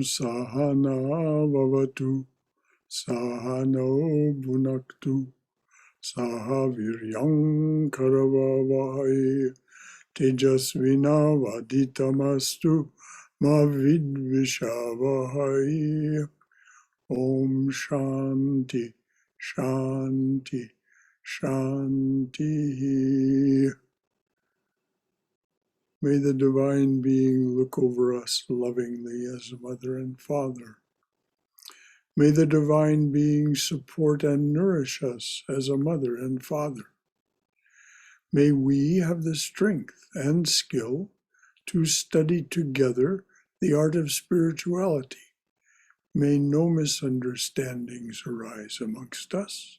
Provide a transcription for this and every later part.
Sahana Vavatu Sahano Bhunaktu Sahaviryam Karavavai Tejasvina Vaditamastu Mavidvishavahai. Om Shanti, Shanti, Shanti. May the Divine Being look over us lovingly as a mother and father. May the Divine Being support and nourish us as a mother and father. May we have the strength and skill to study together the art of spirituality. May no misunderstandings arise amongst us.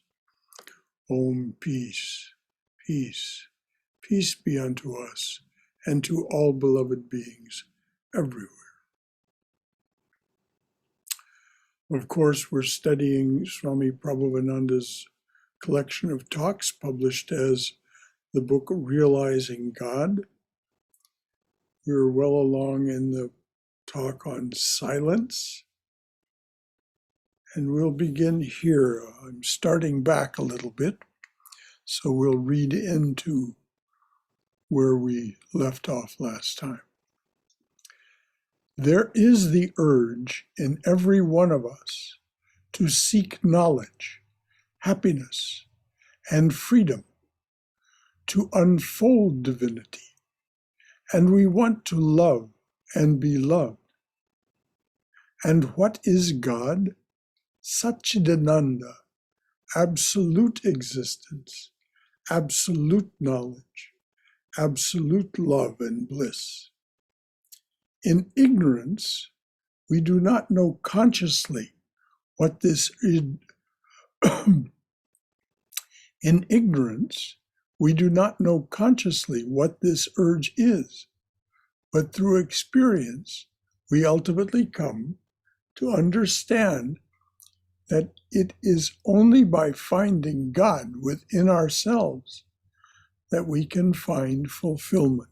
Om, peace, peace, peace be unto us and to all beloved beings everywhere. Of course, we're studying Swami Prabhavananda's collection of talks published as the book Realizing God. We're well along in the talk on silence. And we'll begin here. I'm starting back a little bit, so we'll read into where we left off last time. There is the urge in every one of us to seek knowledge, happiness, and freedom, to unfold divinity, and we want to love and be loved. And what is God? Satchidananda, absolute existence, absolute knowledge, absolute love and bliss. In ignorance, we do not know consciously what this is. In ignorance, we do not know consciously what this urge is, but through experience, we ultimately come to understand that it is only by finding God within ourselves that we can find fulfillment.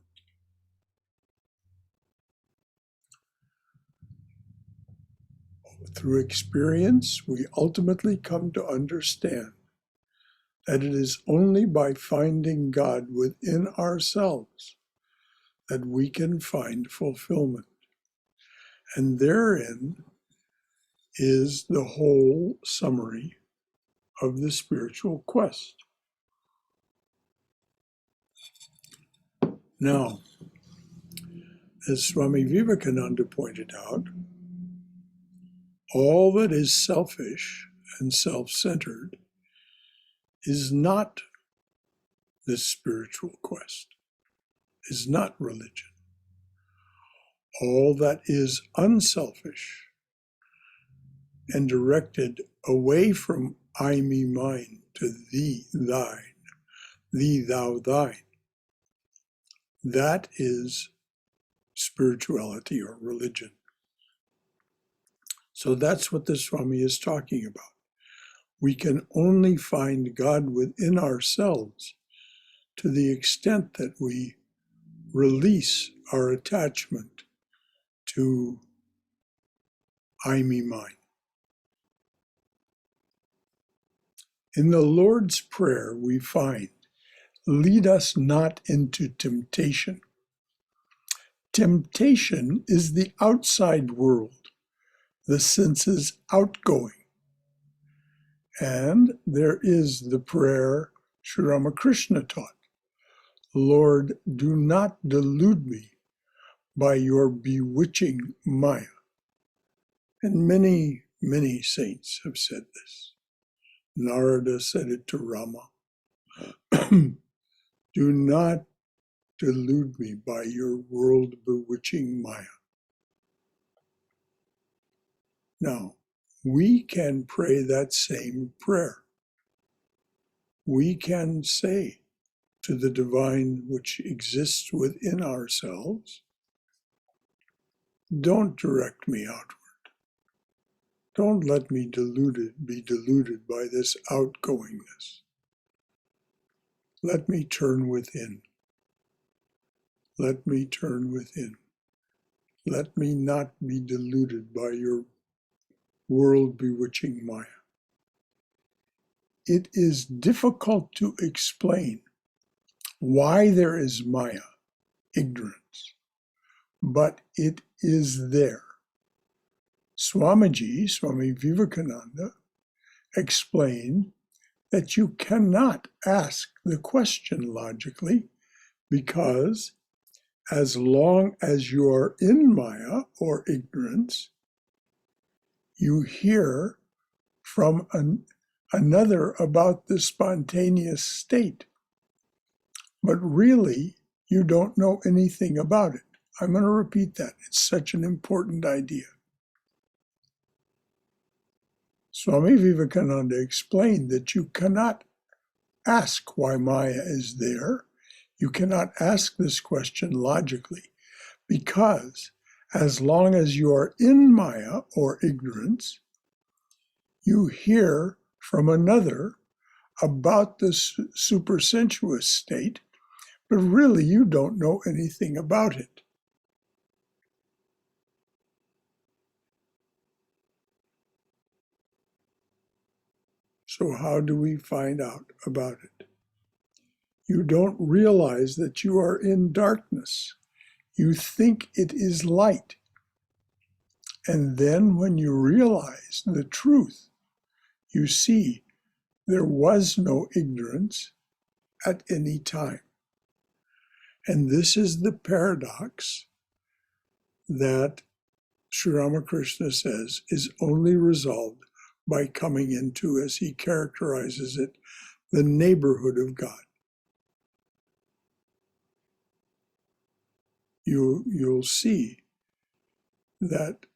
Through experience, we ultimately come to understand that it is only by finding God within ourselves that we can find fulfillment. And therein is the whole summary of the spiritual quest. Now, as Swami Vivekananda pointed out, all that is selfish and self-centered is not this spiritual quest, is not religion. All that is unselfish and directed away from I, me, mine to thee, thine, thee, thou, thine, that is spirituality or religion. So that's what the Swami is talking about. We can only find God within ourselves to the extent that we release our attachment to I, me, mine. In the Lord's Prayer, we find, lead us not into temptation. Temptation is the outside world, the senses outgoing. And there is the prayer Sri Ramakrishna taught, Lord, do not delude me by your bewitching Maya. And many, many saints have said this. Narada said it to Rama. Do not delude me by your world bewitching Maya. Now, we can pray that same prayer. We can say to the divine which exists within ourselves, don't direct me outward. Don't let me be deluded by this outgoingness. Let me turn within. Let me turn within. Let me not be deluded by your world-bewitching Maya. It is difficult to explain why there is Maya, ignorance, but it is there. Swami Vivekananda, explained that you cannot ask the question logically because as long as you are in Maya or ignorance, you hear from another about the spontaneous state. But really, you don't know anything about it. I'm going to repeat that. It's such an important idea. Swami Vivekananda explained that you cannot ask why Maya is there. You cannot ask this question logically because as long as you are in Maya or ignorance, you hear from another about the supersensuous state, but really you don't know anything about it. So how do we find out about it? You don't realize that you are in darkness. You think it is light. And then when you realize the truth, you see there was no ignorance at any time. And this is the paradox that Sri Ramakrishna says is only resolved by coming into, as he characterizes it, the neighborhood of God. You'll see that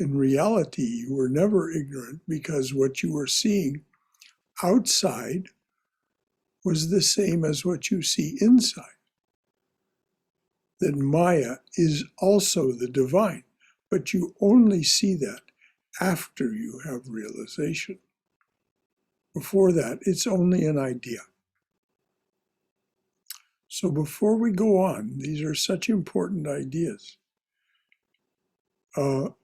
in reality you were never ignorant because what you were seeing outside was the same as what you see inside. That Maya is also the divine, but you only see that after you have realization. Before that, it's only an idea. So before we go on, these are such important ideas. Are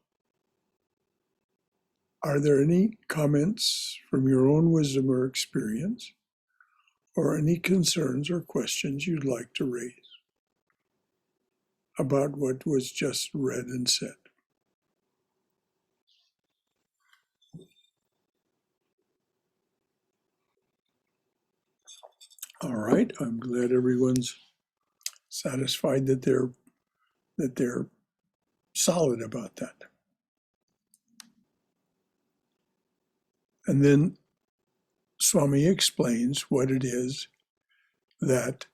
there any comments from your own wisdom or experience, or any concerns or questions you'd like to raise about what was just read and said? All right, I'm glad everyone's satisfied that they're solid about that. And then Swami explains what it is that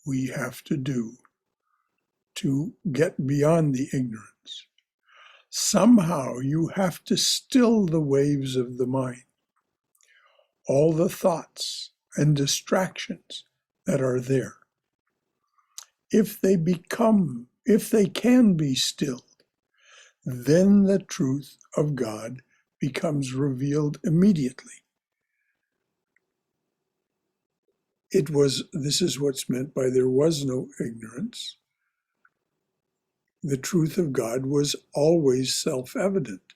we have to do to get beyond the ignorance. Somehow you have to still the waves of the mind, all the thoughts and distractions that are there. If they can be stilled, then the truth of God becomes revealed immediately. This is what's meant by there was no ignorance. The truth of God was always self-evident,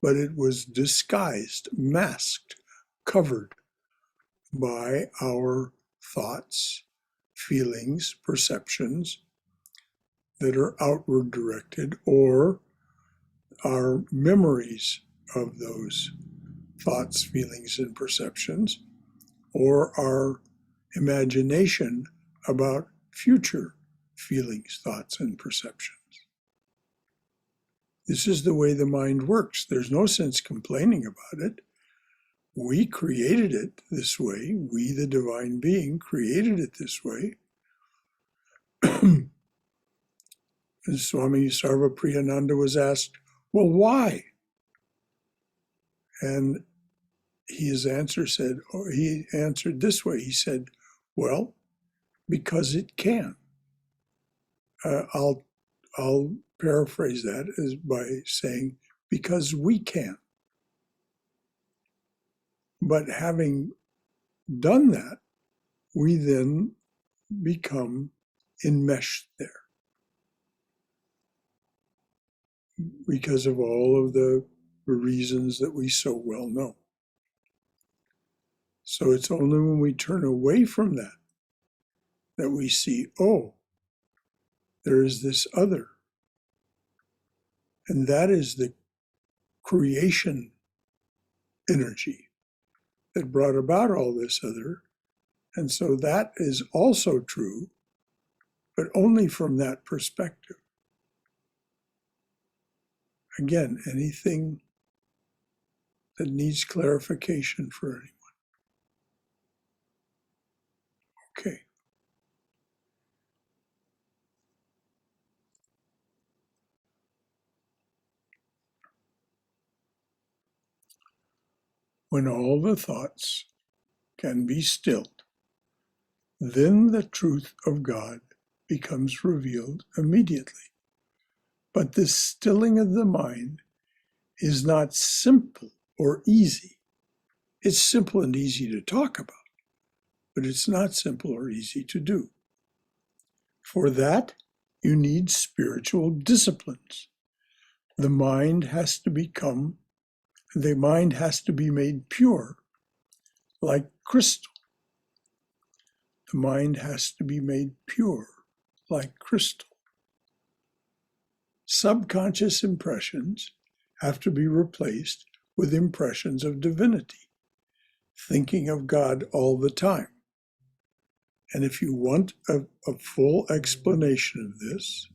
but it was disguised, masked, covered by our thoughts, feelings, perceptions that are outward directed, or our memories of those thoughts, feelings, and perceptions, or our imagination about future feelings, thoughts, and perceptions. This is the way the mind works. There's no sense complaining about it. We created it this way. We, the divine being, created it this way. And Swami Sarvapriyananda was asked, well, why? And he answered this way. He said, well, because it can. I'll paraphrase that as by saying, because we can. But having done that, we then become enmeshed there. because of all of the reasons that we so well know. So it's only when we turn away from that that we see, oh, there is this other. And that is the creation energy that brought about all this other. And so that is also true, but only from that perspective. Again, anything that needs clarification for anyone? Okay. When all the thoughts can be stilled, then the truth of God becomes revealed immediately. But this stilling of the mind is not simple or easy. It's simple and easy to talk about, but it's not simple or easy to do. For that, you need spiritual disciplines. The mind has to be made pure, like crystal. The mind has to be made pure, like crystal. Subconscious impressions have to be replaced with impressions of divinity, thinking of God all the time. And if you want a full explanation of this,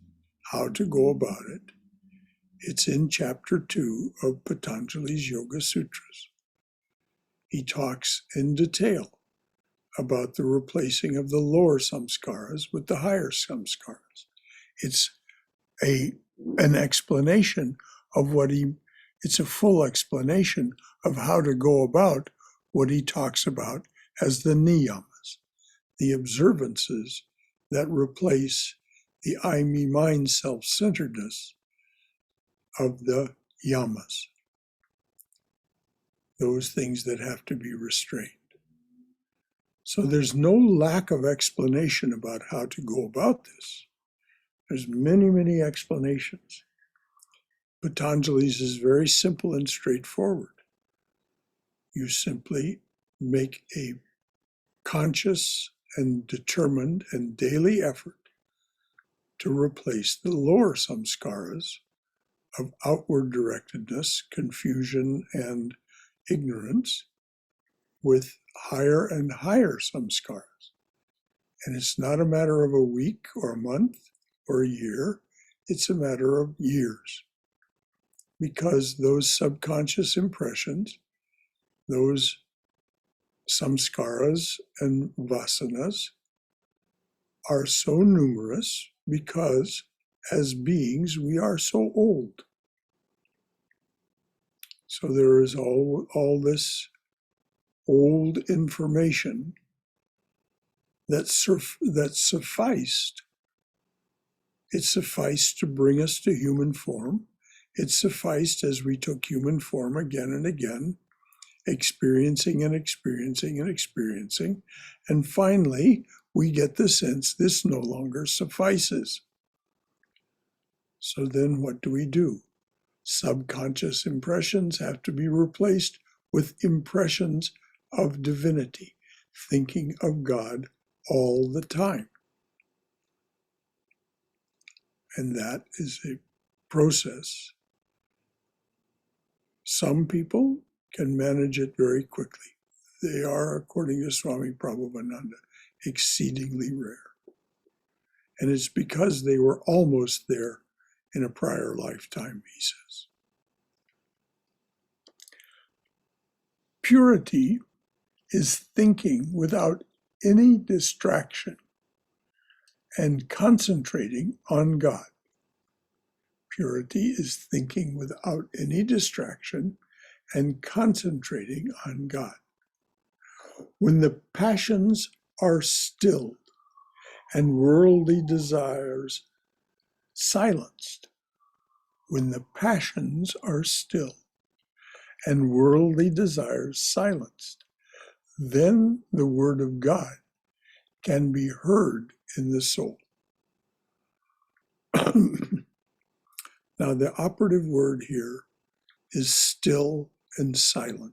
how to go about it, it's in chapter 2 of Patanjali's Yoga Sutras. He talks in detail about the replacing of the lower samskaras with the higher samskaras. It's an explanation of it's a full explanation of how to go about what he talks about as the niyamas, the observances that replace the I, me, mine, self-centeredness of the yamas, those things that have to be restrained. So there's no lack of explanation about how to go about this. There's many, many explanations. Patanjali's is very simple and straightforward. You simply make a conscious and determined and daily effort to replace the lower samskaras of outward directedness, confusion, and ignorance with higher and higher samskaras. And it's not a matter of a week or a month or a year, it's a matter of years. Because those subconscious impressions, those samskaras and vasanas are so numerous because as beings we are so old. So there is all this old information that sufficed. It sufficed to bring us to human form. It sufficed as we took human form again and again, experiencing and experiencing and experiencing. And finally, we get the sense this no longer suffices. So then what do? Subconscious impressions have to be replaced with impressions of divinity, thinking of God all the time. And that is a process. Some people can manage it very quickly. They are, according to Swami Prabhavananda, exceedingly rare. And it's because they were almost there in a prior lifetime, he says. Purity is thinking without any distraction and concentrating on God. Purity is thinking without any distraction and concentrating on God. When the passions are stilled and worldly desires silenced, when the passions are still and worldly desires silenced, then the word of God can be heard in the soul. Now, the operative word here is still and silent.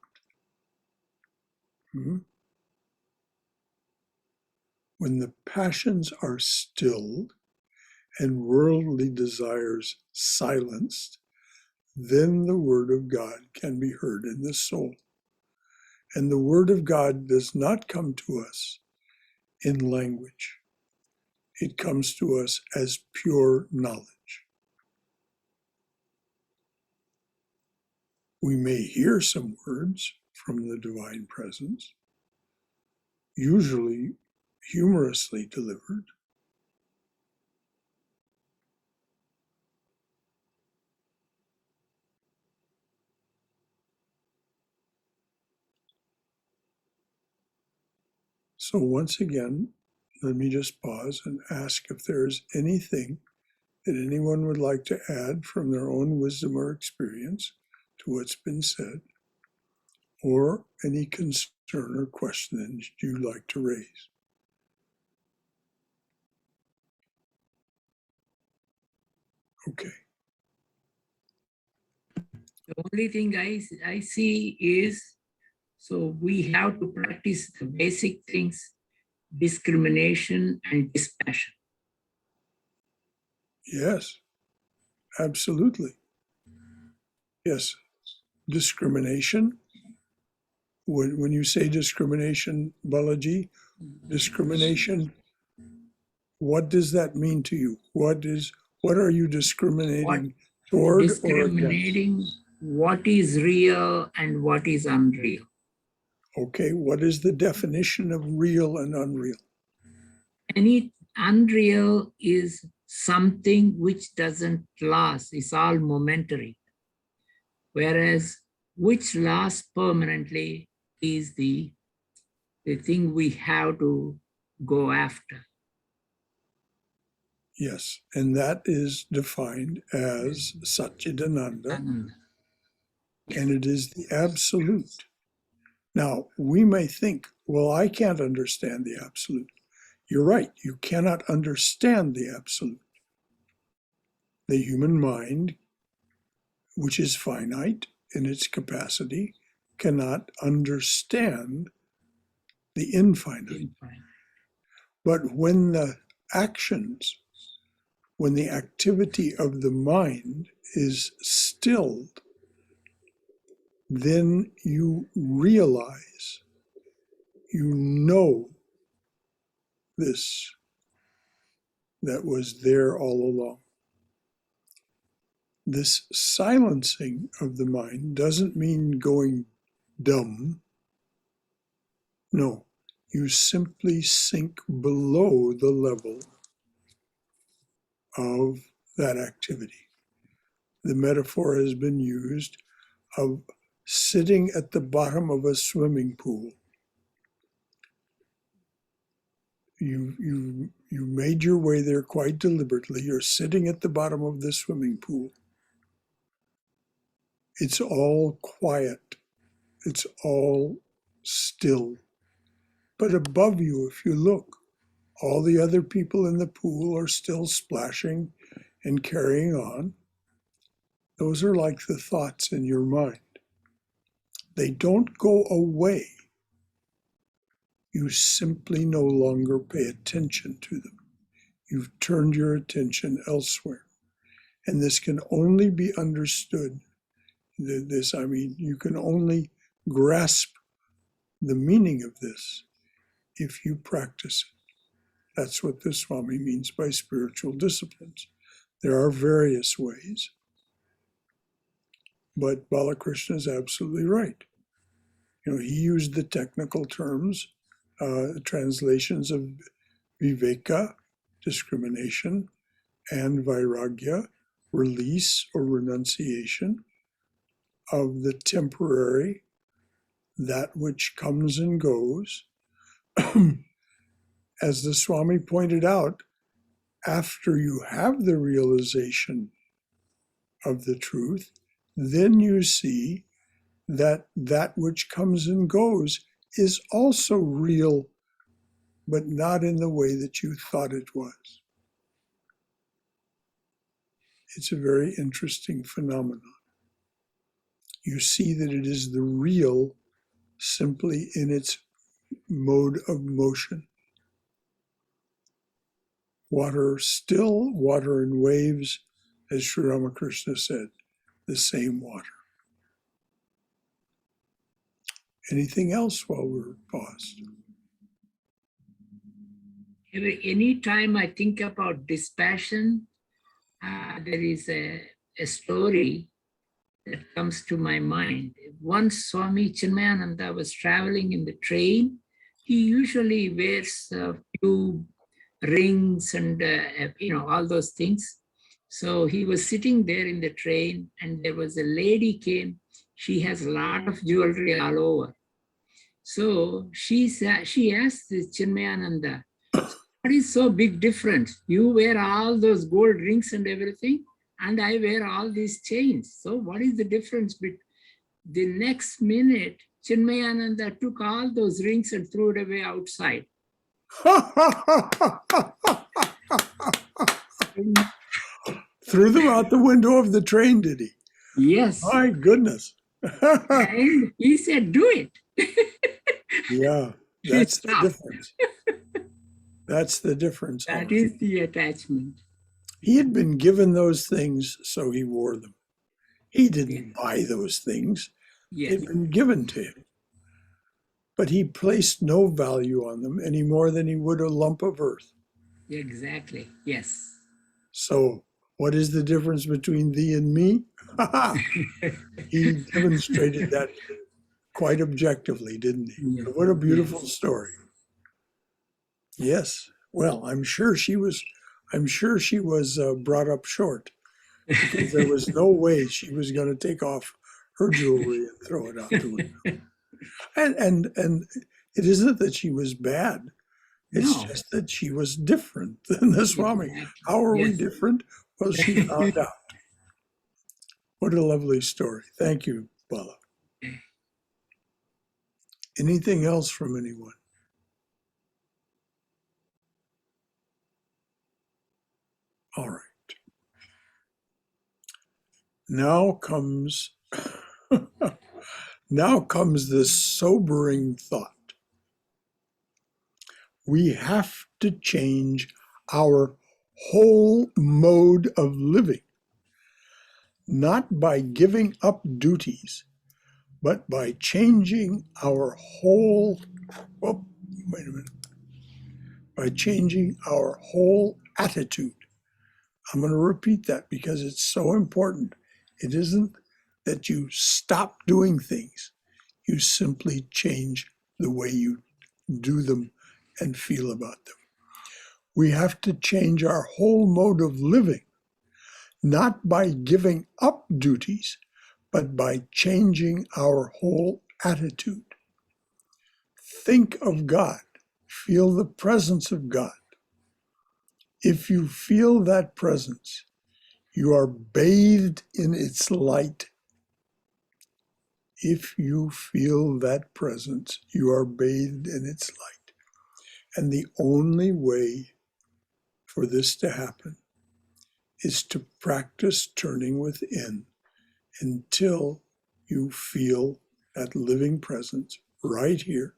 When the passions are stilled and worldly desires silenced, then the word of God can be heard in the soul. And the word of God does not come to us in language. It comes to us as pure knowledge. We may hear some words from the divine presence, usually humorously delivered. So once again, let me just pause and ask if there is anything that anyone would like to add from their own wisdom or experience to what's been said, or any concern or questions you'd like to raise. Okay. The only thing I see is, so we have to practice the basic things, discrimination and dispassion. Yes, absolutely. Yes, discrimination. When you say discrimination, Balaji, discrimination, what does that mean to you? What are you discriminating toward or against? Discriminating what is real and what is unreal. Okay, what is the definition of real and unreal? Any unreal is something which doesn't last, it's all momentary. Whereas which lasts permanently is the thing we have to go after. Yes, and that is defined as Satchidananda, and it is the absolute. Now, we may think, well, I can't understand the absolute. You're right, you cannot understand the absolute. The human mind, which is finite in its capacity, cannot understand the infinite. But when the actions, when the activity of the mind is stilled, then you realize, you know this that was there all along. This silencing of the mind doesn't mean going dumb. No, you simply sink below the level of that activity. The metaphor has been used of sitting at the bottom of a swimming pool. You made your way there quite deliberately. You're sitting at the bottom of the swimming pool. It's all quiet. It's all still. But above you, if you look, all the other people in the pool are still splashing and carrying on. Those are like the thoughts in your mind. They don't go away. You simply no longer pay attention to them. You've turned your attention elsewhere. And this can only be understood. You can only grasp the meaning of this if you practice it. That's what the Swami means by spiritual disciplines. There are various ways, but Balakrishna is absolutely right. He used the technical terms, translations of viveka, discrimination, and vairagya, release or renunciation of the temporary, that which comes and goes. As the Swami pointed out, after you have the realization of the truth, then you see that that which comes and goes is also real, but not in the way that you thought it was. It's a very interesting phenomenon. You see that it is the real simply in its mode of motion. Water still, water in waves, as Sri Ramakrishna said, the same water. Anything else while we're paused? Any time I think about dispassion, there is a story that comes to my mind. Once Swami Chinmayananda was traveling in the train. He usually wears a few rings and all those things. So he was sitting there in the train, and there was a lady came. She has a lot of jewelry all over. So she asked Chinmayananda, what is so big difference? You wear all those gold rings and everything, and I wear all these chains. So what is the difference between? The next minute, Chinmayananda took all those rings and threw it away outside. Threw them out the window of the train, did he? Yes. My goodness. And he said, do it. Yeah, that's the difference. That's the difference. That is the attachment. He had been given those things, so he wore them. He didn't buy those things. Yes. They'd been given to him. But he placed no value on them any more than he would a lump of earth. Exactly, yes. So what is the difference between thee and me? He demonstrated that quite objectively, didn't he? Yes. What a beautiful story. Yes. Well, I'm sure she was brought up short, because there was no way she was going to take off her jewelry and throw it out the window. And it isn't that she was bad. It's just that she was different than the Swami. Exactly. How are we different? Well, she found out. What a lovely story. Thank you, Bala. Anything else from anyone? All right. Now comes this sobering thought. We have to change our whole mode of living, not by giving up duties, but by changing our whole, by changing our whole attitude. I'm going to repeat that because it's so important. It isn't that you stop doing things. You simply change the way you do them and feel about them. We have to change our whole mode of living, not by giving up duties, but by changing our whole attitude. Think of God. Feel the presence of God. If you feel that presence, you are bathed in its light. If you feel that presence, you are bathed in its light. And the only way for this to happen is to practice turning within until you feel that living presence right here,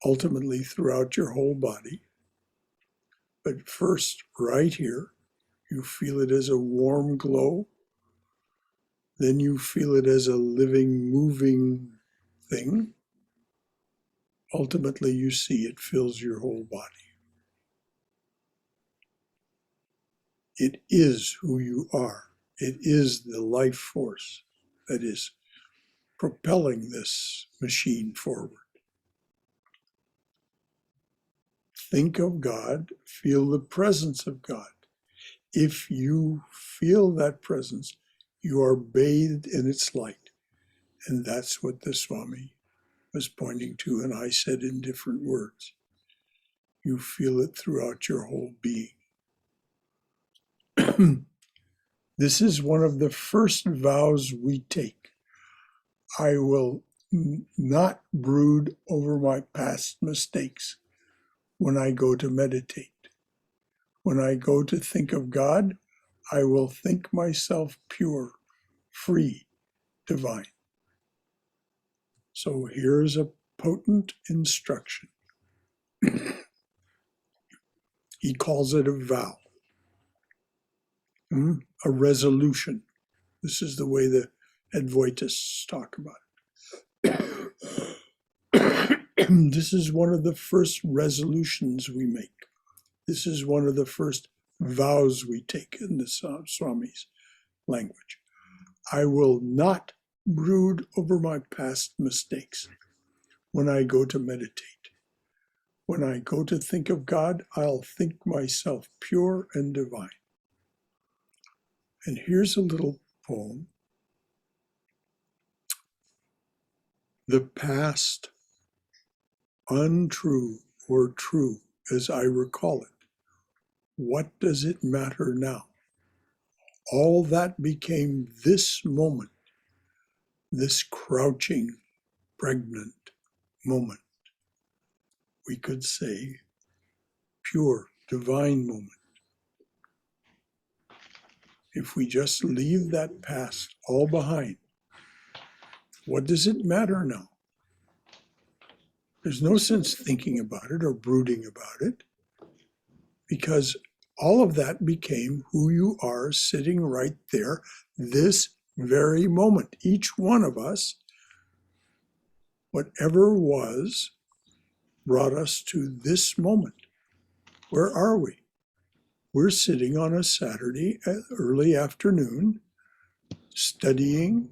ultimately throughout your whole body. But first, right here, you feel it as a warm glow. Then you feel it as a living, moving thing. Ultimately, you see it fills your whole body. It is who you are. It is the life force that is propelling this machine forward. Think of God, feel the presence of God. If you feel that presence, you are bathed in its light. And that's what the Swami was pointing to, and I said in different words. You feel it throughout your whole being. This is one of the first vows we take. I will not brood over my past mistakes when I go to meditate. When I go to think of God, I will think myself pure, free, divine. So here's a potent instruction. He calls it a vow, a resolution. This is the way the Advaitists talk about it. This is one of the first resolutions we make. This is one of the first vows we take in the Swami's language. I will not brood over my past mistakes when I go to meditate. When I go to think of God, I'll think myself pure and divine. And here's a little poem. The past, untrue or true as I recall it, what does it matter now? All that became this moment, this crouching, pregnant moment. We could say pure, divine moment. If we just leave that past all behind, what does it matter now? There's no sense thinking about it or brooding about it, because all of that became who you are sitting right there, this very moment. Each one of us, whatever was, brought us to this moment. Where are we? We're sitting on a Saturday early afternoon, studying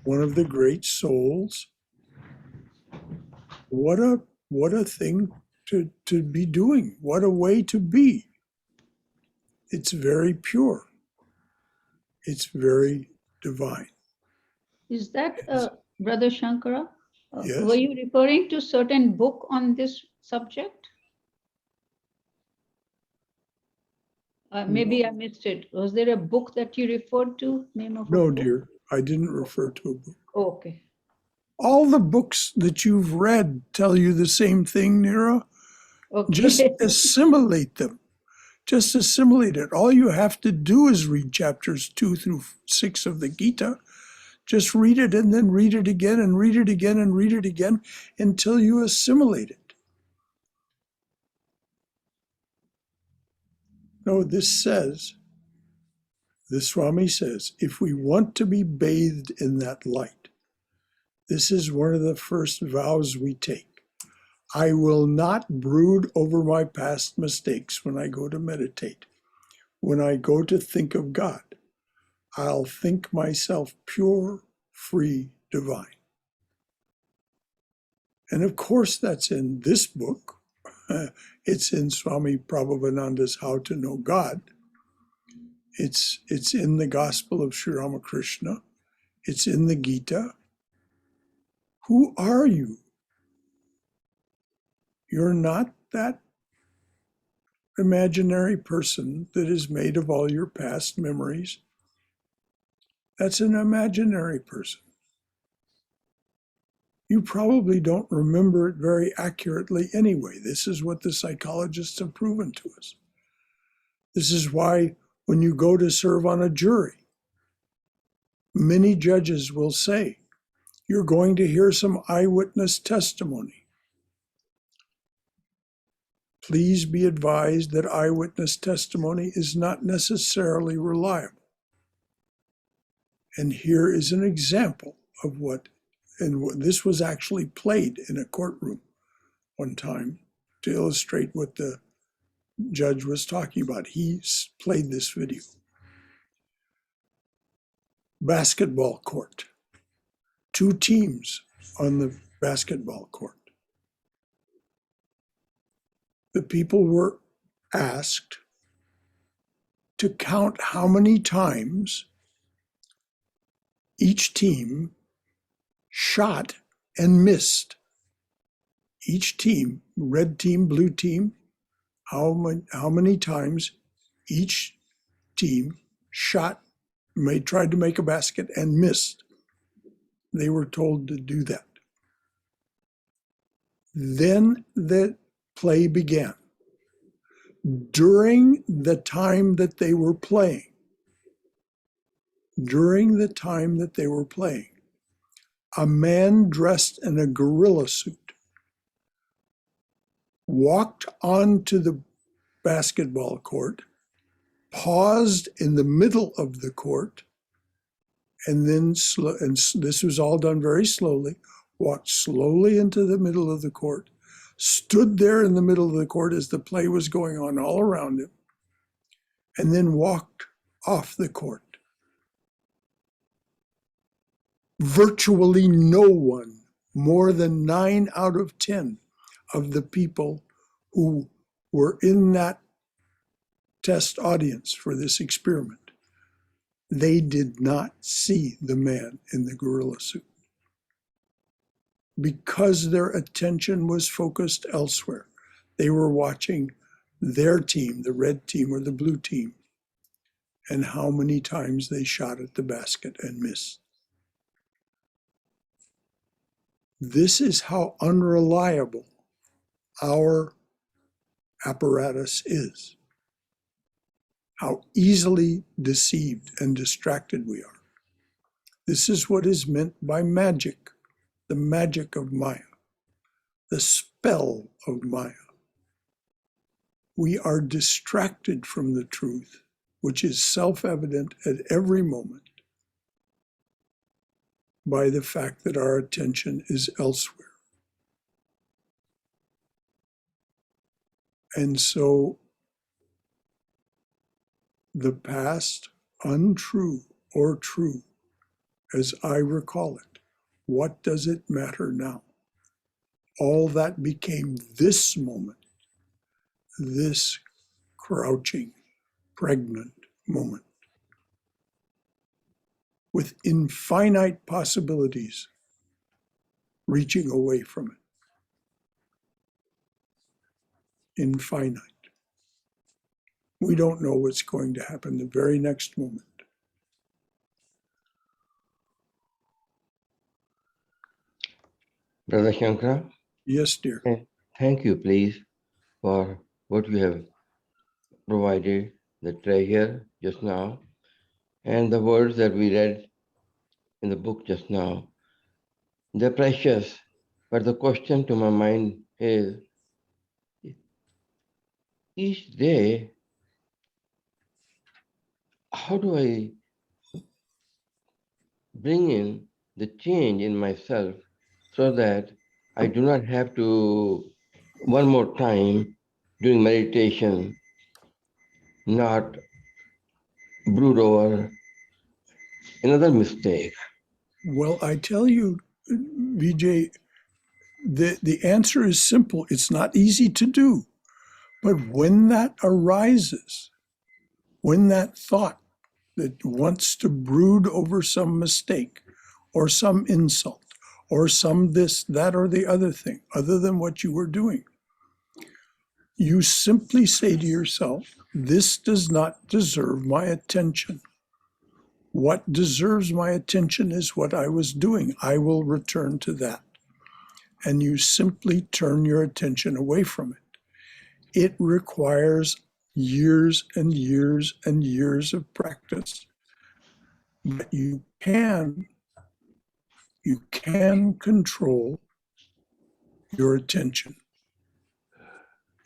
one of the great souls. What a thing to be doing. What a way to be. It's very pure. It's very divine. Is that Brother Shankara? Yes. Were you referring to certain book on this subject? Maybe I missed it. Was there a book that you referred to? Name of a No, book? dear, I didn't refer to a book. Okay. All the books that you've read tell you the same thing, Nira. Okay. Just assimilate them. Just assimilate it. All you have to do is read chapters 2 through 6 of the Gita. Just read it and then read it again and read it again and read it again until you assimilate it. No, this Swami says, if we want to be bathed in that light, this is one of the first vows we take. I will not brood over my past mistakes when I go to meditate. When I go to think of God, I'll think myself pure, free, divine. And of course, that's in this book. It's in Swami Prabhavananda's How to Know God. It's in the Gospel of Sri Ramakrishna. It's in the Gita. Who are you? You're not that imaginary person that is made of all your past memories. That's an imaginary person. You probably don't remember it very accurately anyway. This is what the psychologists have proven to us. This is why when you go to serve on a jury, many judges will say, you're going to hear some eyewitness testimony. Please be advised that eyewitness testimony is not necessarily reliable. And here is an example of what, and this was actually played in a courtroom one time to illustrate what the judge was talking about. He played this video. Basketball court. 2 teams on the basketball court. The people were asked to count how many times each team shot and missed. Each team, red team, blue team, how many times each team shot, tried to make a basket and missed. They were told to do that. Then the play began. During the time that they were playing, during the time that they were playing, a man dressed in a gorilla suit walked onto the basketball court, paused in the middle of the court, and then, this was all done very slowly, walked slowly into the middle of the court, stood there in the middle of the court as the play was going on all around him, and then walked off the court. Virtually no one, more than 9 out of 10 of the people who were in that test audience for this experiment, they did not see the man in the gorilla suit because their attention was focused elsewhere. They were watching their team, the red team or the blue team, and how many times they shot at the basket and missed. This is how unreliable our apparatus is, how easily deceived and distracted we are. This is what is meant by magic, the magic of Maya, the spell of Maya. We are distracted from the truth, which is self-evident at every moment, by the fact that our attention is elsewhere. And so the past, untrue or true, as I recall it, what does it matter now? All that became this moment, this crouching, pregnant moment, with infinite possibilities reaching away from it. Infinite. We don't know what's going to happen the very next moment. Brother Shankara, Yes, dear. thank you, please, for what you have provided, the treasure just now, and the words that we read in the book just now. They're precious, but the question to my mind is, each day, how do I bring in the change in myself so that I do not have to, one more time during meditation, not brood over another mistake? Well, I tell you, Vijay, the answer is simple. It's not easy to do. But when that arises, when that thought that wants to brood over some mistake or some insult or some this, that, or the other thing, other than what you were doing, you simply say to yourself, this does not deserve my attention. What deserves my attention is what I was doing. I will return to that. And you simply turn your attention away from it. It requires years and years and years of practice. But you can control your attention.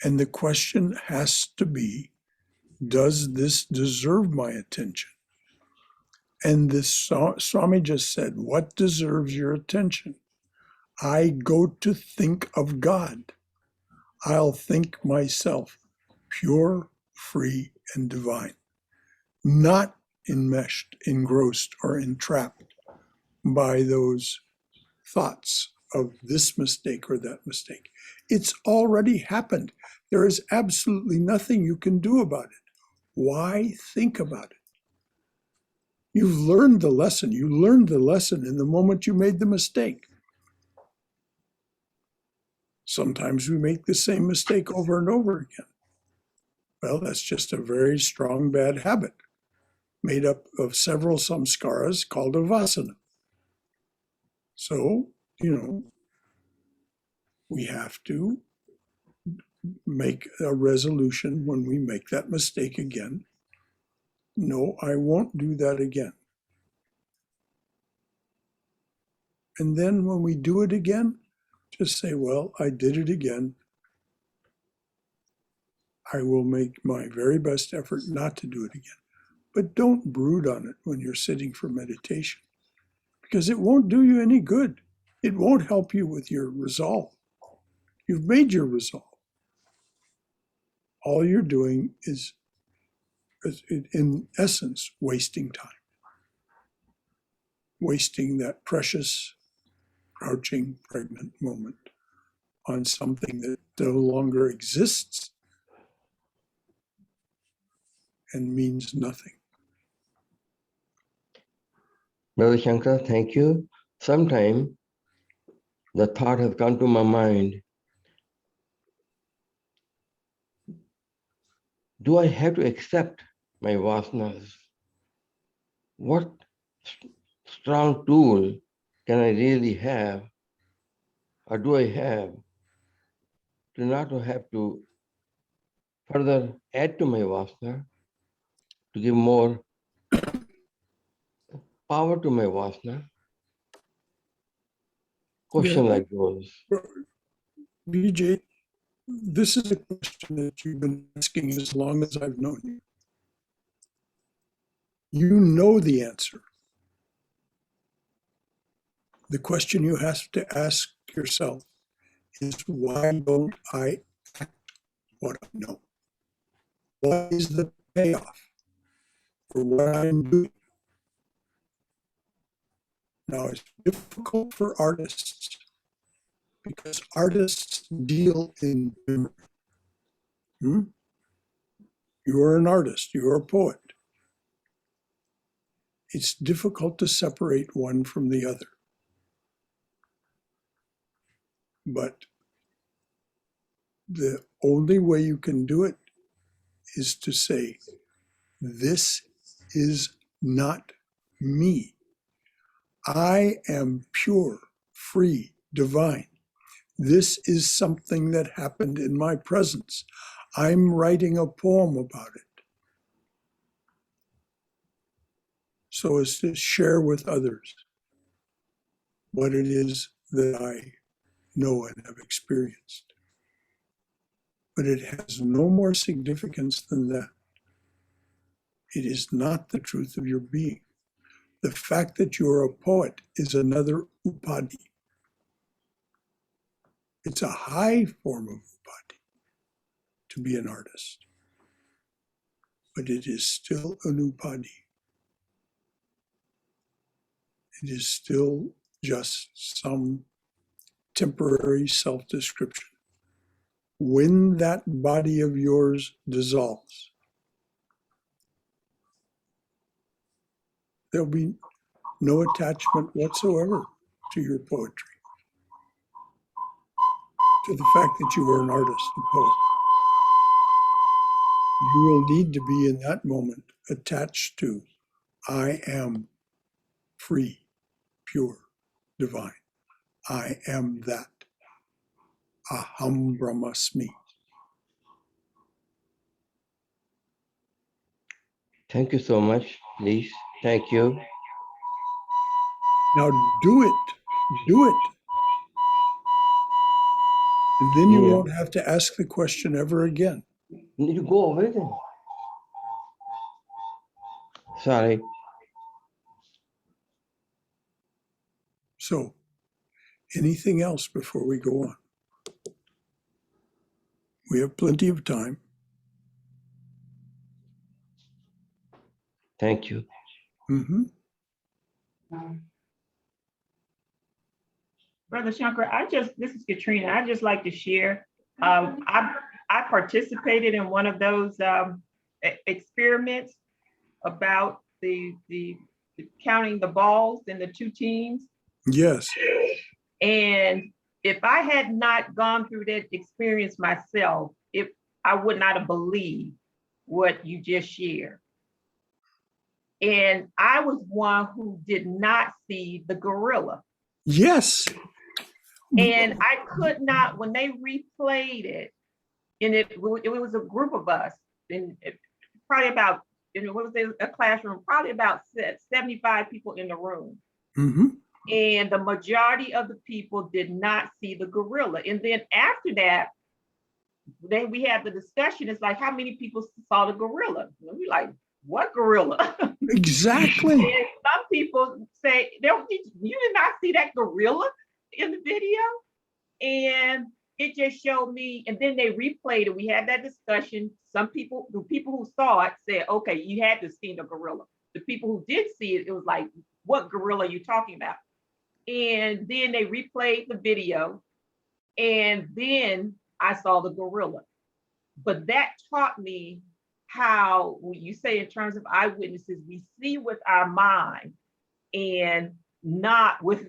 And the question has to be, does this deserve my attention? And this Swami just said, what deserves your attention? I go to think of God. I'll think myself pure, free, and divine, not enmeshed, engrossed, or entrapped by those thoughts of this mistake or that mistake. It's already happened. There is absolutely nothing you can do about it. Why think about it? You've learned the lesson. You learned the lesson in the moment you made the mistake. Sometimes we make the same mistake over and over again. Well, that's just a very strong bad habit made up of several samskaras called a vasana. So, we have to make a resolution when we make that mistake again. No, I won't do that again. And then when we do it again, just say, well, I did it again. I will make my very best effort not to do it again. But don't brood on it when you're sitting for meditation, because it won't do you any good. It won't help you with your resolve. You've made your resolve. All you're doing is, in essence, wasting time. Wasting that precious, crouching, pregnant moment on something that no longer exists and means nothing. Brother Shankara, thank you. Sometime the thought has come to my mind, do I have to accept my vasanas? What strong tool can I really have, or do I have to not to have to further add to my vasana, to give more power to my vasana? Question like those. BJ, this is a question that you've been asking as long as I've known you. You know the answer. The question you have to ask yourself is, why don't I act what I know? What is the payoff for what I'm doing? Now, it's difficult for artists because artists deal in memory. You are an artist, you are a poet. It's difficult to separate one from the other. But the only way you can do it is to say, this is not me. I am pure, free, divine. This is something that happened in my presence. I'm writing a poem about it, so as to share with others what it is that I know and have experienced. But it has no more significance than that. It is not the truth of your being. The fact that you're a poet is another upadhi. It's a high form of upadhi to be an artist, but it is still an upadhi. It is still just some temporary self-description. When that body of yours dissolves, there'll be no attachment whatsoever to your poetry, to the fact that you are an artist, a poet. You will need to be in that moment attached to, I am free, pure, divine. I am that. Aham Brahmasmi. Thank you so much, please. Thank you. Now do it. Do it. And then you won't have to ask the question ever again. You go away then. Sorry. So, anything else before we go on? We have plenty of time. Thank you. Mm-hmm. Brother Shankar, this is Katrina. I'd just like to share. I participated in one of those experiments about the counting the balls in the two teams. Yes. And if I had not gone through that experience myself, I would not have believed what you just shared. And I was one who did not see the gorilla. Yes. And I could not, when they replayed it, and it was a group of us, and probably about, what was it, a classroom, probably about 75 people in the room. Mm-hmm. And the majority of the people did not see the gorilla. And then after that, then we had the discussion. It's like, how many people saw the gorilla? And we like, what gorilla? Exactly. And some people say, you did not see that gorilla in the video? And it just showed me, and then they replayed it. We had that discussion. Some people, the people who saw it said, okay, you had to see the gorilla. The people who did see it, it was like, what gorilla are you talking about? And then they replayed the video, and then I saw the gorilla. But that taught me how, when you say in terms of eyewitnesses, we see with our mind and not with,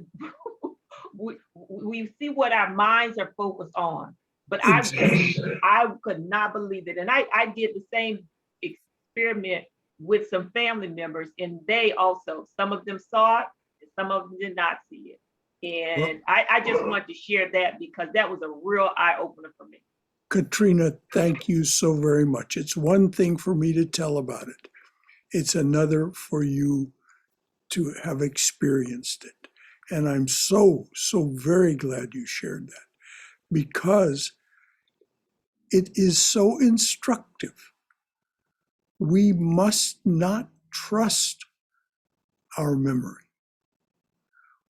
we see what our minds are focused on. But Exactly. I could not believe it. And I did the same experiment with some family members, and they also, some of them saw it, and some of them did not see it. And I just want to share that because that was a real eye opener for me. Katrina, thank you so very much. It's one thing for me to tell about it. It's another for you to have experienced it. And I'm so very glad you shared that, because it is so instructive. We must not trust our memory.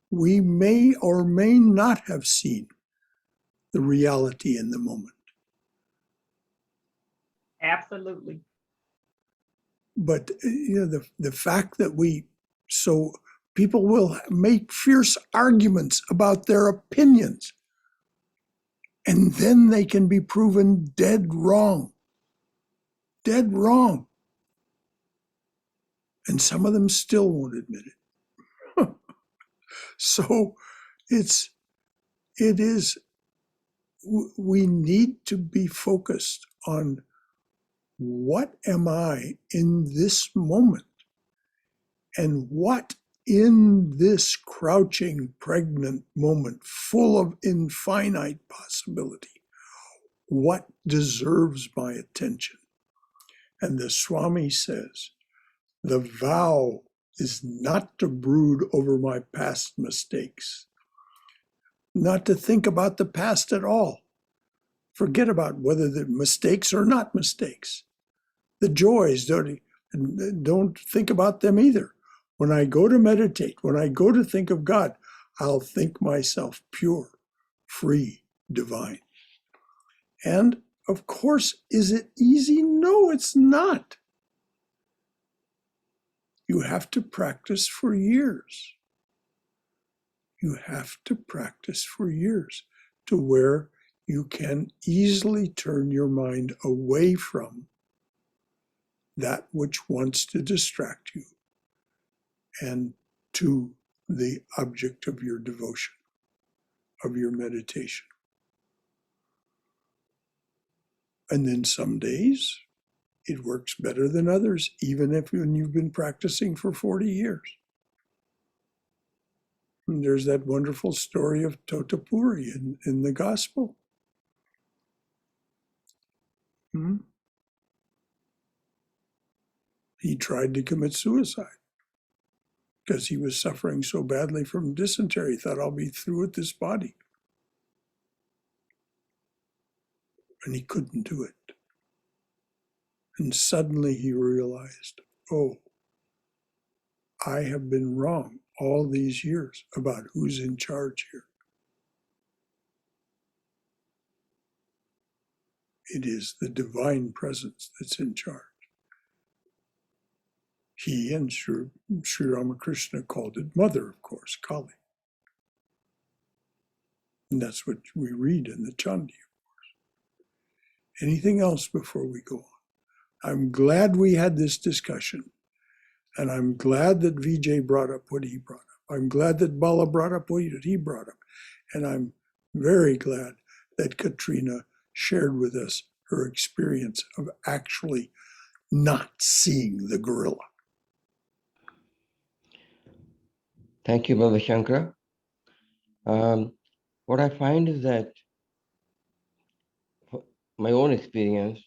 We may or may not have seen the reality in the moment. Absolutely. But the fact that people will make fierce arguments about their opinions, and then they can be proven dead wrong. Dead wrong. And some of them still won't admit it. So we need to be focused on, what am I in this moment? And what in this crouching, pregnant moment, full of infinite possibility, what deserves my attention? And the Swami says, the vow is not to brood over my past mistakes, not to think about the past at all. Forget about whether the mistakes or not mistakes. The joys, don't think about them either. When I go to meditate, when I go to think of God, I'll think myself pure, free, divine. And of course, is it easy? No, it's not. You have to practice for years. You have to practice for years to where you can easily turn your mind away from that which wants to distract you and to the object of your devotion, of your meditation. And then some days it works better than others, even if you've been practicing for 40 years. And there's that wonderful story of Totapuri in the gospel. He tried to commit suicide because he was suffering so badly from dysentery. He thought, I'll be through with this body. And he couldn't do it. And suddenly he realized, oh, I have been wrong all these years about who's in charge here. It is the divine presence that's in charge. He and Sri Ramakrishna called it Mother, of course, Kali. And that's what we read in the Chandi, of course. Anything else before we go on? I'm glad we had this discussion. And I'm glad that Vijay brought up what he brought up. I'm glad that Bala brought up what he brought up. And I'm very glad that Katrina shared with us her experience of actually not seeing the gorilla. Thank you, Brother Shankara. What I find is that my own experience,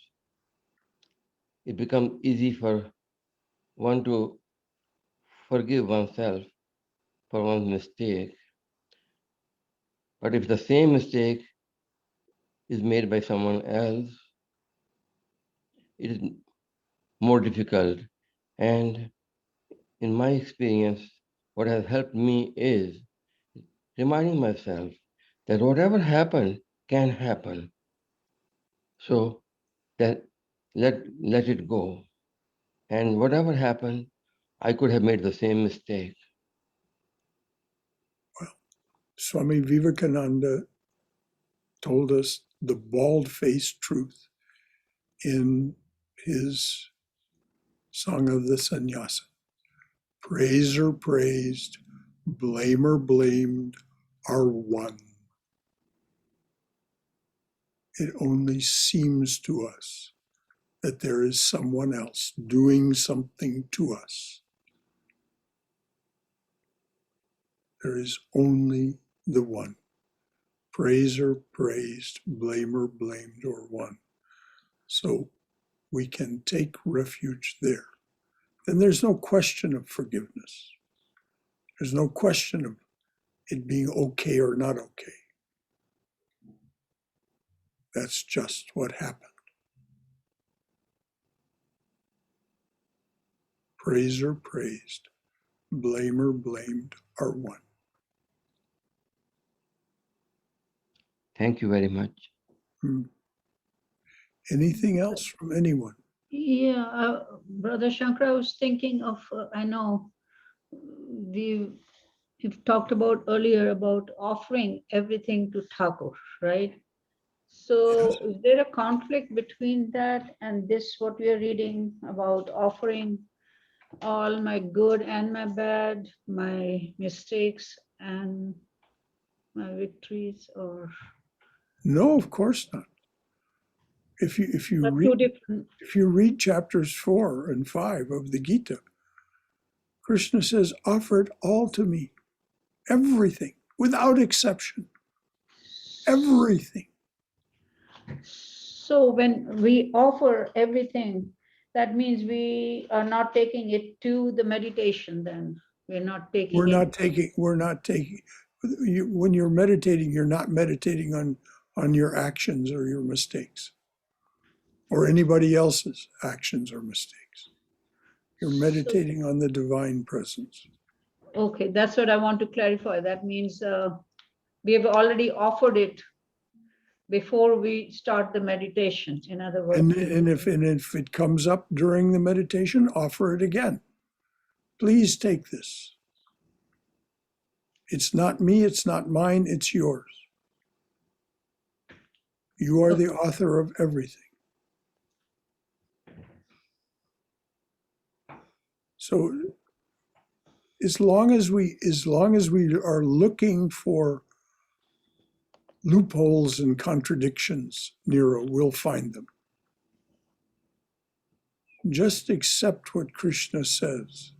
it becomes easy for one to forgive oneself for one's mistake. But if the same mistake is made by someone else, it is more difficult. And in my experience, what has helped me is reminding myself that whatever happened can happen. So that let it go. And whatever happened, I could have made the same mistake. Swami Vivekananda told us the bald-faced truth in his Song of the Sannyasa. Praiser praised, blamer blamed are one. It only seems to us that there is someone else doing something to us. There is only the one. Praiser praised, blamer blamed, or one. So we can take refuge there. Then there's no question of forgiveness. There's no question of it being okay or not okay. That's just what happened. Praiser praised, blamer blamed are one. Thank you very much. Anything else from anyone? Yeah, Brother Shankara, I was thinking of, I know we've talked about earlier about offering everything to Thakur, right? So is there a conflict between that and this, what we are reading about offering all my good and my bad, my mistakes and my victories, or No, of course not. If you two different? if you read chapters 4 and 5 of the Gita, Krishna says, offer it all to me. Everything, without exception. Everything. So when we offer everything, that means we are not taking it to the meditation then. We're not taking We're it. not taking, when you're meditating, you're not meditating on your actions or your mistakes or anybody else's actions or mistakes. You're meditating on the divine presence. Okay, that's what I want to clarify. That means we have already offered it before we start the meditation, in other words. And if it comes up during the meditation, offer it again. Please take this. It's not me, it's not mine, it's yours. You are the author of everything. So as long as we are looking for loopholes and contradictions, Nero, will find them. Just accept what Krishna says.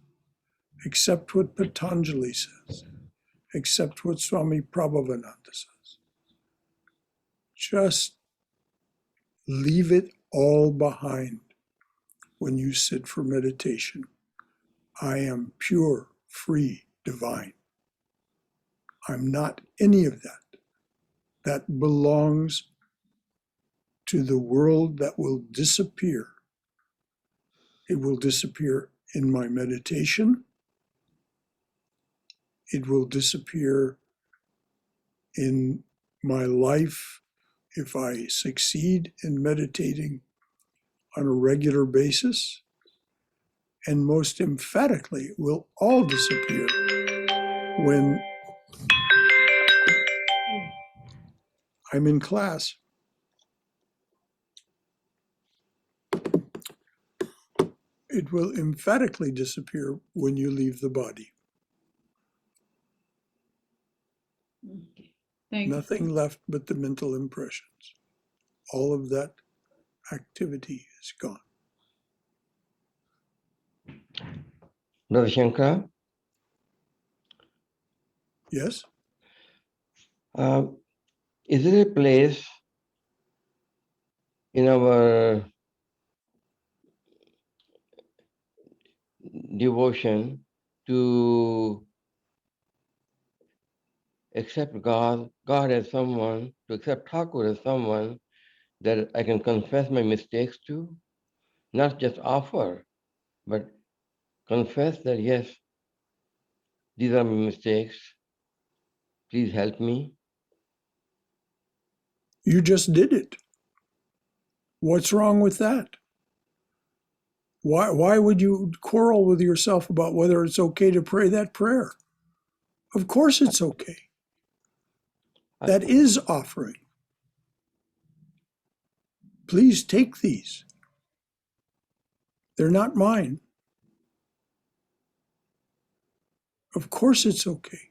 Accept what Patanjali says. Accept what Swami Prabhavananda says. Just leave it all behind when you sit for meditation. I am pure, free, divine. I'm not any of that. That belongs to the world that will disappear. It will disappear in my meditation. It will disappear in my life if I succeed in meditating on a regular basis. And most emphatically, it will all disappear when I'm in class. It will emphatically disappear when you leave the body. Okay. Thank Nothing you. left but the mental impressions. All of that activity is gone. Brother Shankara, Yes? is there a place in our devotion to accept God as someone, to accept Thakur as someone that I can confess my mistakes to, not just offer, but confess that, yes, these are my mistakes. Please help me. You just did it. What's wrong with that? Why would you quarrel with yourself about whether it's okay to pray that prayer? Of course it's okay. That is offering. Please take these. They're not mine. Of course it's okay.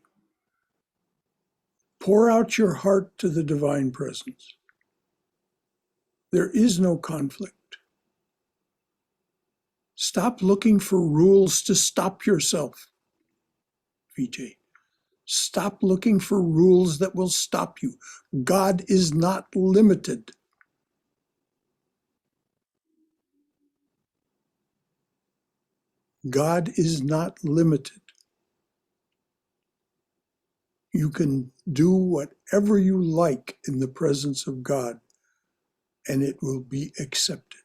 Pour out your heart to the divine presence. There is no conflict. Stop looking for rules to stop yourself, Vijay. Stop looking for rules that will stop you. God is not limited. God is not limited. You can do whatever you like in the presence of God, and it will be accepted.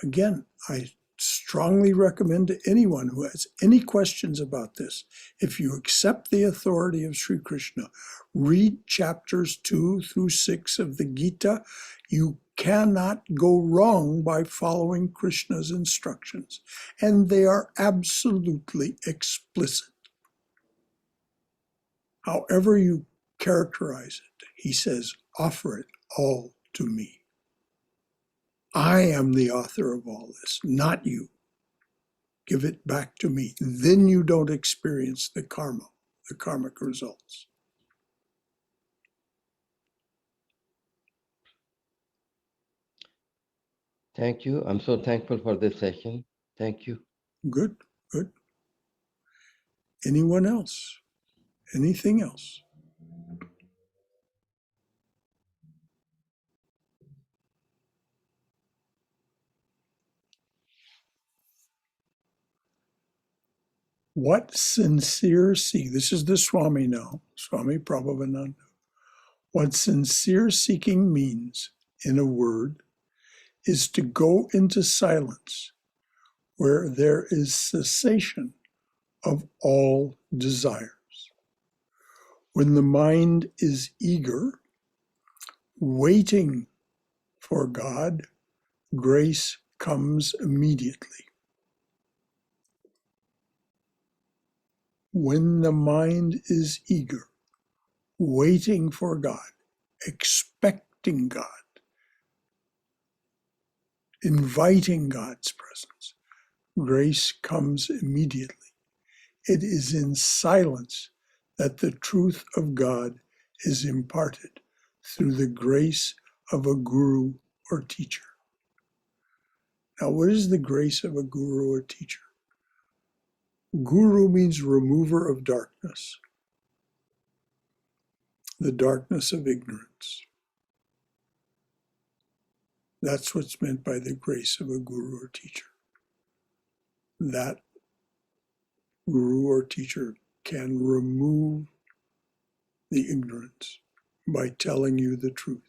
Again, I strongly recommend to anyone who has any questions about this, if you accept the authority of Sri Krishna, read chapters 2 through 6 of the Gita. You cannot go wrong by following Krishna's instructions, and they are absolutely explicit. However you characterize it, he says, offer it all to me. I am the author of all this, not you. Give it back to me. Then you don't experience the karma, the karmic results. Thank you. I'm so thankful for this session. Thank you. Good, good. Anyone else? Anything else? What sincere seek, this is the Swami now, Swami Prabhavananda. What sincere seeking means, in a word, is to go into silence where there is cessation of all desires. When the mind is eager, waiting for God, grace comes immediately. When the mind is eager, waiting for God, expecting God, inviting God's presence, grace comes immediately. It is in silence that the truth of God is imparted through the grace of a guru or teacher. Now, what is the grace of a guru or teacher? Guru means remover of darkness, the darkness of ignorance. That's what's meant by the grace of a guru or teacher. That guru or teacher can remove the ignorance by telling you the truth.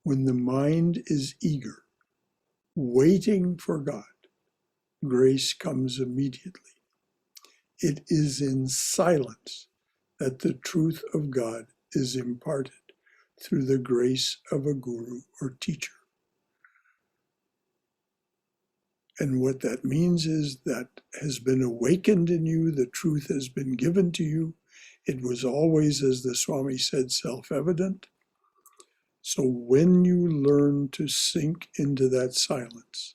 When the mind is eager, waiting for God, grace comes immediately. It is in silence that the truth of God is imparted through the grace of a guru or teacher. And what that means is that has been awakened in you, the truth has been given to you. It was always, as the Swami said, self-evident. So when you learn to sink into that silence,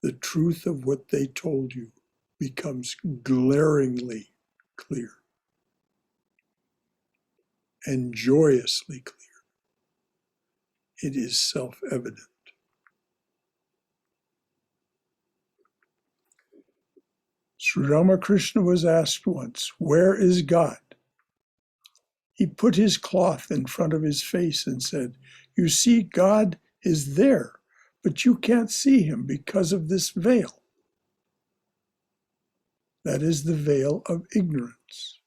the truth of what they told you becomes glaringly clear and joyously clear. It is self-evident. Sri Ramakrishna was asked once, "Where is God?" He put his cloth in front of his face and said, "You see, God is there, but you can't see him because of this veil." That is the veil of ignorance.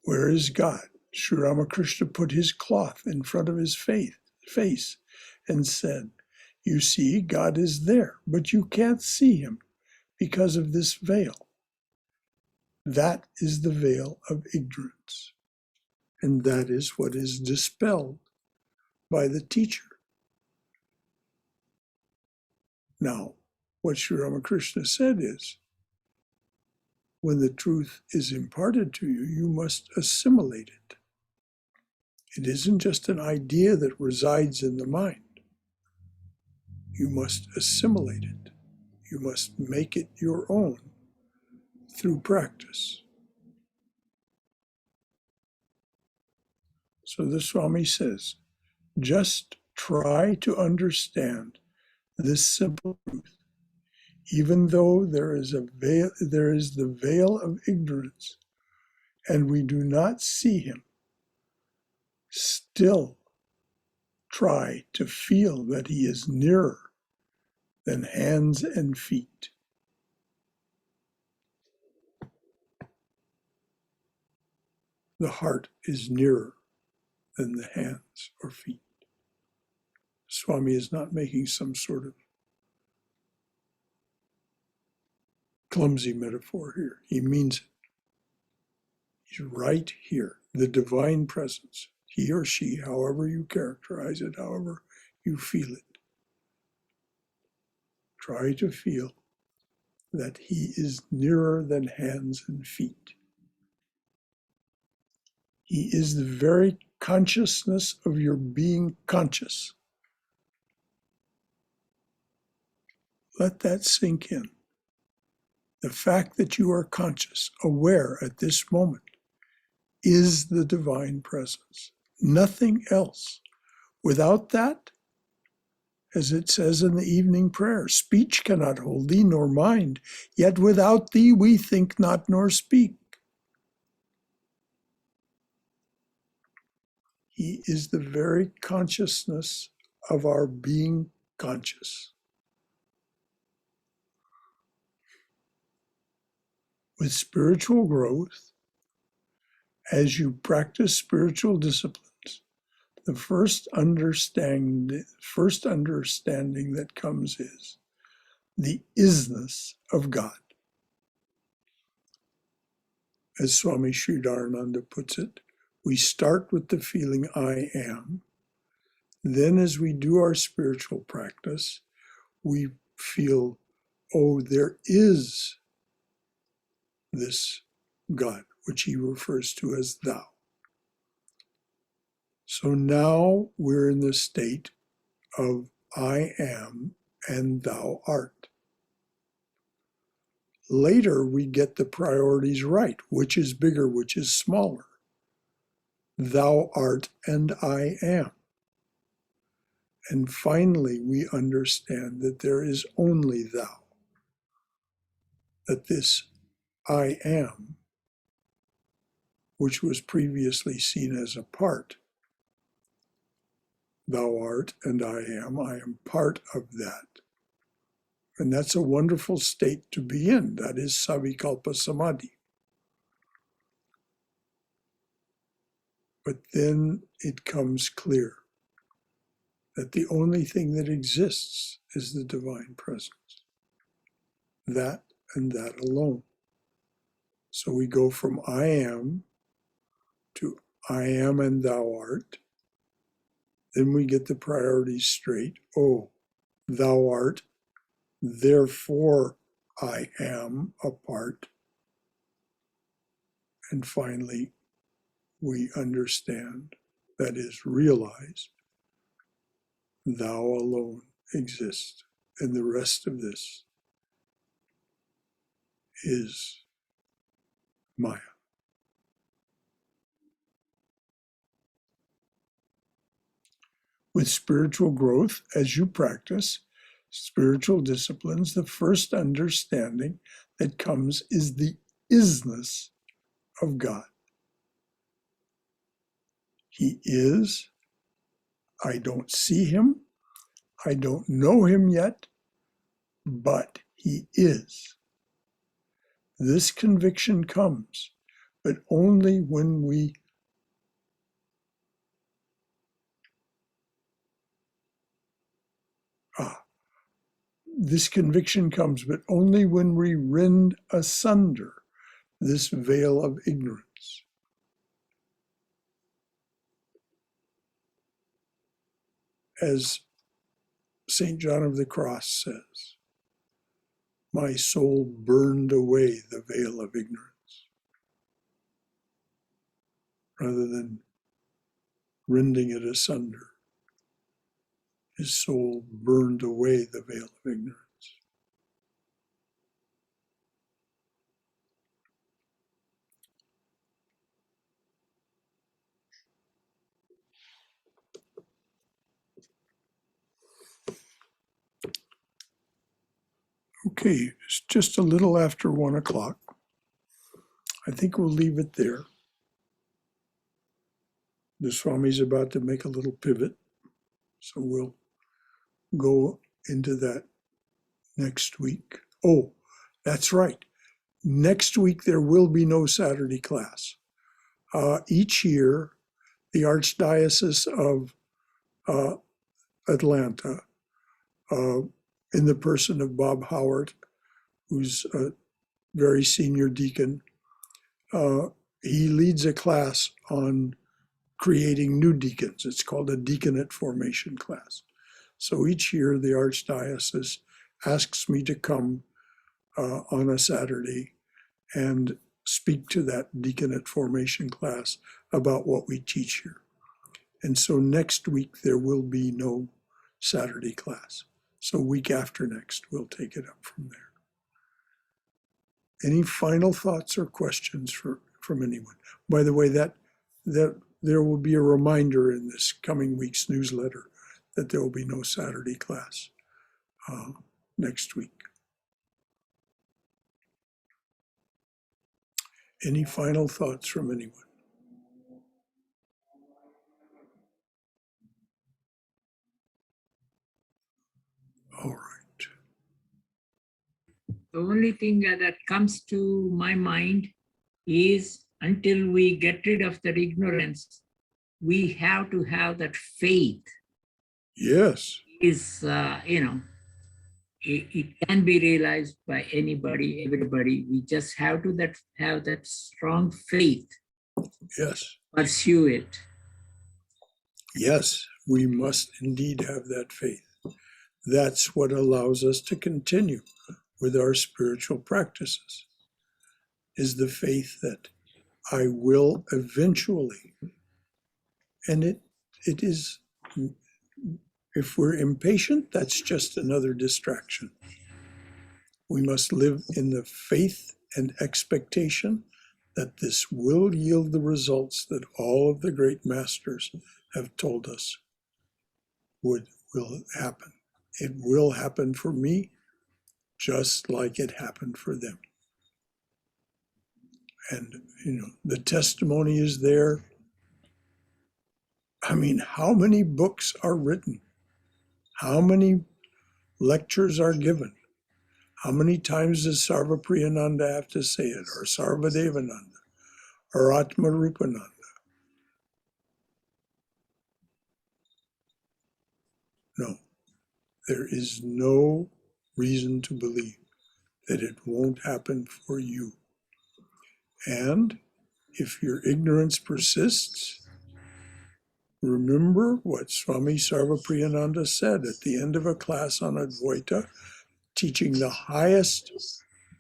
Where is God? Sri Ramakrishna put his cloth in front of his face and said, you see, God is there, but you can't see him because of this veil. That is the veil of ignorance. And that is what is dispelled by the teacher. Now, what Sri Ramakrishna said is, when the truth is imparted to you, you must assimilate it. It isn't just an idea that resides in the mind. You must assimilate it. You must make it your own through practice. So the Swami says, just try to understand this simple truth. Even though there is the veil of ignorance, and we do not see him, still try to feel that he is nearer than hands and feet. The heart is nearer than the hands or feet. Swami is not making some sort of clumsy metaphor here. He means it. He's right here, the divine presence, he or she, however you characterize it, however you feel it. Try to feel that he is nearer than hands and feet. He is the very consciousness of your being conscious. Let that sink in. The fact that you are conscious, aware at this moment, is the divine presence. Nothing else. Without that, as it says in the evening prayer, speech cannot hold thee, nor mind, yet without thee we think not nor speak. He is the very consciousness of our being conscious. With spiritual growth, as you practice spiritual disciplines, the first understanding that comes is the isness of God. As Swami Sridharananda puts it, we start with the feeling I am. Then as we do our spiritual practice, we feel, oh, there is this God, which he refers to as thou. So now we're in the state of I am and thou art. Later we get the priorities right, which is bigger, which is smaller. Thou art and I am. And finally we understand that there is only thou. That this I am, which was previously seen as a part, thou art and I am part of that. And that's a wonderful state to be in. That is Savikalpa Samadhi. But then it comes clear that the only thing that exists is the divine presence. That and that alone. So we go from I am to I am and thou art. Then we get the priorities straight. Oh, thou art, therefore I am a part. And finally, we understand, that is, realize, thou alone exists. And the rest of this is Maya. With spiritual growth, as you practice spiritual disciplines, the first understanding that comes is the isness of God. He is. I don't see him. I don't know him yet, but he is. This conviction comes, but only when we this conviction comes, but only when we rend asunder this veil of ignorance. As St. John of the Cross says, my soul burned away the veil of ignorance, rather than rending it asunder. His soul burned away the veil of ignorance. Okay, it's just a little after 1 o'clock. I think we'll leave it there. The Swami's about to make a little pivot, so we'll go into that next week. Oh, that's right. Next week, there will be no Saturday class. Each year, the Archdiocese of Atlanta, in the person of Bob Howard, who's a very senior deacon, he leads a class on creating new deacons. It's called a deaconate formation class. So each year, the Archdiocese asks me to come on a Saturday and speak to that deaconate formation class about what we teach here. And so next week, there will be no Saturday class. So week after next, we'll take it up from there. Any final thoughts or questions from anyone? By the way, that there will be a reminder in this coming week's newsletter that there will be no Saturday class next week. Any final thoughts from anyone? All right. The only thing that comes to my mind is until we get rid of that ignorance, we have to have that faith. Yes. Is, it can be realized by anybody, everybody. We just have to have that strong faith. Yes. Pursue it. Yes, we must indeed have that faith. That's what allows us to continue with our spiritual practices, is the faith that I will eventually, and it is, if we're impatient, that's just another distraction. We must live in the faith and expectation that this will yield the results that all of the great masters have told us will happen. It will happen for me just like it happened for them. And, the testimony is there. I mean, how many books are written? How many lectures are given? How many times does Sarvapriyananda have to say it, or Sarvadevananda, or Atmarupananda? No, there is no reason to believe that it won't happen for you. And if your ignorance persists, remember what Swami Sarvapriyananda said at the end of a class on Advaita, teaching the highest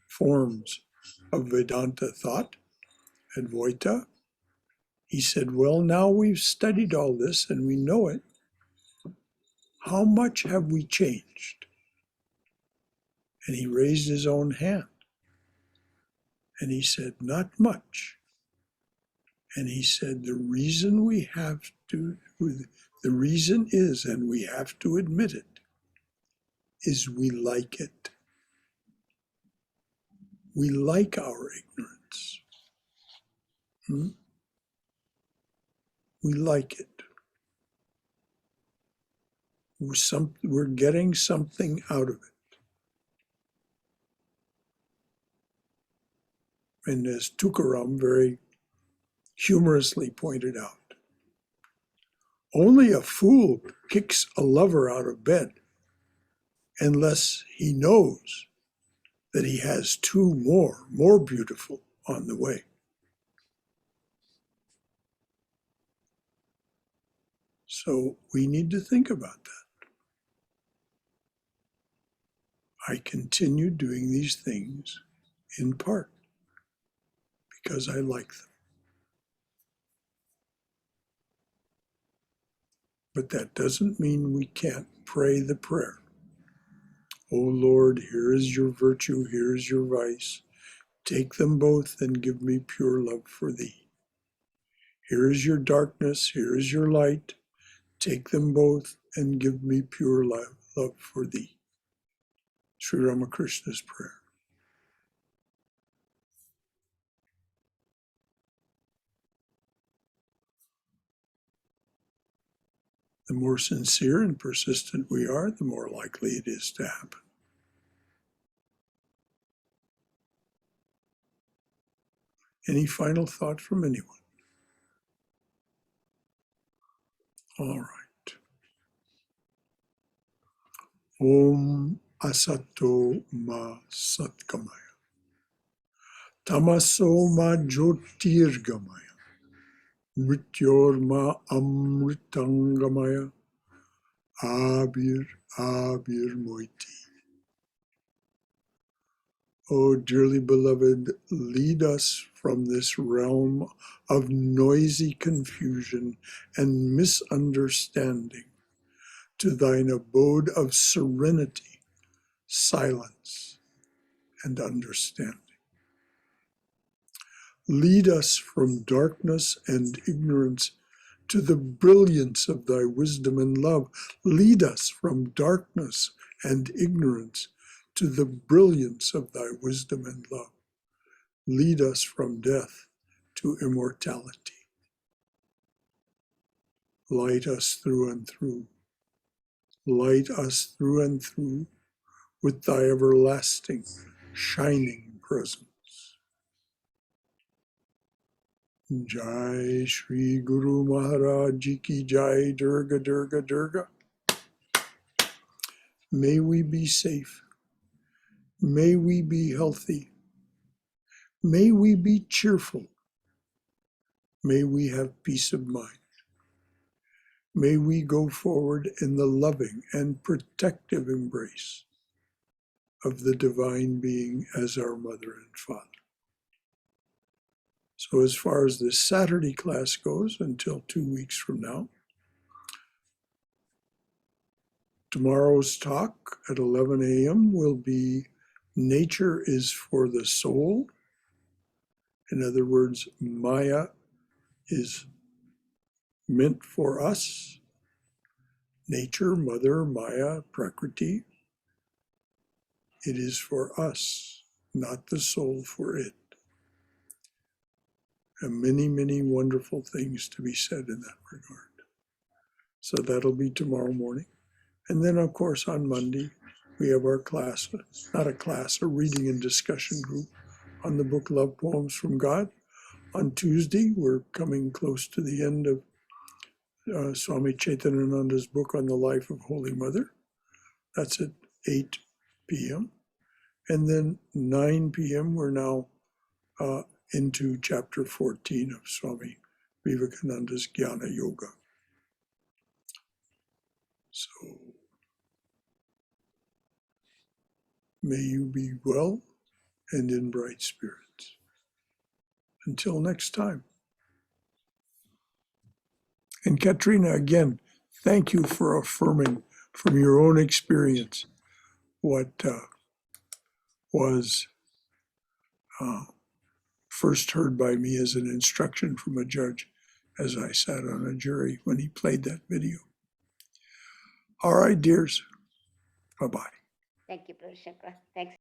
forms of Vedanta thought, Advaita. He said, well, now we've studied all this and we know it. How much have we changed? And he raised his own hand. And he said, not much. And he said, the reason is, and we have to admit it, is we like it. We like our ignorance. We like it. We're getting something out of it. And as Tukaram very humorously pointed out, only a fool kicks a lover out of bed unless he knows that he has two more beautiful on the way. So we need to think about that. I continue doing these things in part because I like them. But that doesn't mean we can't pray the prayer. O Lord, here is your virtue, here is your vice. Take them both and give me pure love for thee. Here is your darkness, here is your light. Take them both and give me pure love for thee. Sri Ramakrishna's prayer. The more sincere and persistent we are, the more likely it is to happen. Any final thought from anyone? All right. Om Asato Ma Satkamaya. Tamaso Ma Jyotirgamaya. Mrityor Ma Amritangamaya. Abir Moiti. Oh, dearly beloved, lead us from this realm of noisy confusion and misunderstanding to thine abode of serenity, silence, and understanding. Lead us from darkness and ignorance to the brilliance of thy wisdom and love. Lead us from darkness and ignorance to the brilliance of thy wisdom and love. Lead us from death to immortality. Light us through and through. Light us through and through with thy everlasting, shining presence. Jai Shri Guru Maharaj Ji Ki Jai. Durga, Durga, Durga. May we be safe. May we be healthy. May we be cheerful. May we have peace of mind. May we go forward in the loving and protective embrace of the Divine Being as our Mother and Father. So as far as this Saturday class goes, until 2 weeks from now, tomorrow's talk at 11 a.m. will be Nature is for the Soul. In other words, Maya is meant for us. Nature, Mother, Maya, Prakriti, it is for us, not the soul for it. And many, many wonderful things to be said in that regard. So that'll be tomorrow morning. And then, of course, on Monday, we have our class, not a class, a reading and discussion group on the book Love Poems from God. On Tuesday, we're coming close to the end of Swami Chaitanananda's book on the life of Holy Mother. That's at 8 p.m. And then 9 p.m., we're now into chapter 14 of Swami Vivekananda's Jnana Yoga. So may you be well and in bright spirits. Until next time. And Katrina, again, thank you for affirming from your own experience what was first heard by me as an instruction from a judge as I sat on a jury when he played that video. All right, dears. Bye-bye. Thank you, Prabhu Shankara. Thanks.